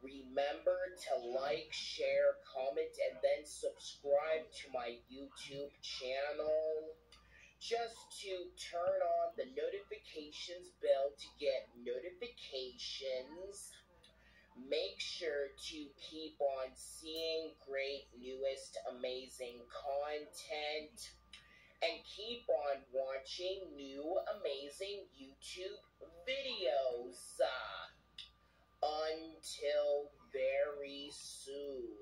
Remember to like, share, comment, and then subscribe to my YouTube channel. Just to turn on the notifications bell to get notifications. Make sure to keep on seeing great, newest, amazing content. And keep on watching new, amazing YouTube videos. Until very soon.